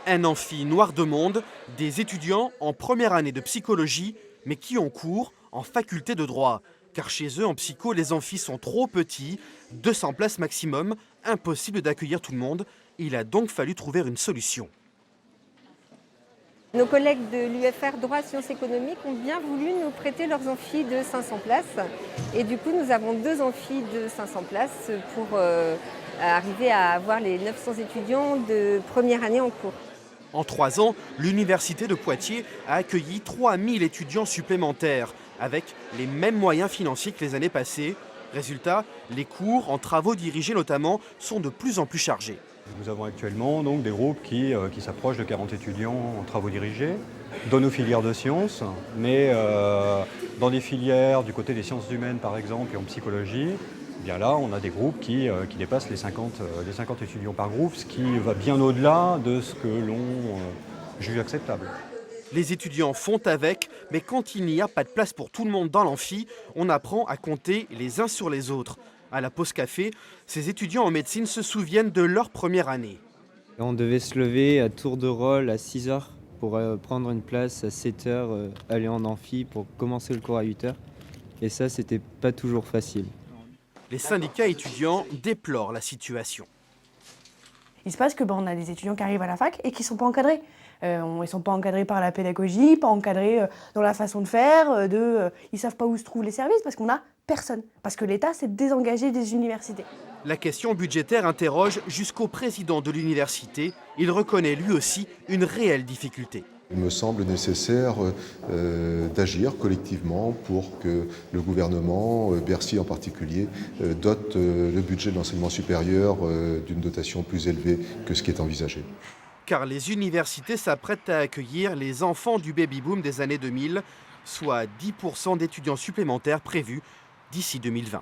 Un amphi noir de monde, des étudiants en première année de psychologie, mais qui ont cours en faculté de droit. Car chez eux, en psycho, les amphis sont trop petits, 200 places maximum, impossible d'accueillir tout le monde. Il a donc fallu trouver une solution. Nos collègues de l'UFR Droit Sciences économiques ont bien voulu nous prêter leurs amphis de 500 places. Et du coup, nous avons 2 amphis de 500 places pour arriver à avoir les 900 étudiants de première année en cours. En 3 ans, l'université de Poitiers a accueilli 3000 étudiants supplémentaires, avec les mêmes moyens financiers que les années passées. Résultat, les cours, en travaux dirigés notamment, sont de plus en plus chargés. Nous avons actuellement donc des groupes qui s'approchent de 40 étudiants en travaux dirigés, dans nos filières de sciences, mais dans des filières du côté des sciences humaines par exemple et en psychologie, eh bien là on a des groupes qui dépassent les 50 étudiants par groupe, ce qui va bien au-delà de ce que l'on juge acceptable. Les étudiants font avec, mais quand il n'y a pas de place pour tout le monde dans l'amphi, on apprend à compter les uns sur les autres. À la pause café, ces étudiants en médecine se souviennent de leur première année. On devait se lever à tour de rôle à 6 heures pour prendre une place à 7 heures, aller en amphi pour commencer le cours à 8 heures. Et ça, c'était pas toujours facile. Les syndicats étudiants déplorent la situation. Il se passe que on a des étudiants qui arrivent à la fac et qui ne sont pas encadrés. Ils ne sont pas encadrés par la pédagogie, pas encadrés dans la façon de faire, ils ne savent pas où se trouvent les services parce qu'on n'a personne. Parce que l'État s'est désengagé des universités. La question budgétaire interroge jusqu'au président de l'université. Il reconnaît lui aussi une réelle difficulté. Il me semble nécessaire d'agir collectivement pour que le gouvernement, Bercy en particulier, dote le budget de l'enseignement supérieur d'une dotation plus élevée que ce qui est envisagé. Car les universités s'apprêtent à accueillir les enfants du baby-boom des années 2000, soit 10% d'étudiants supplémentaires prévus d'ici 2020.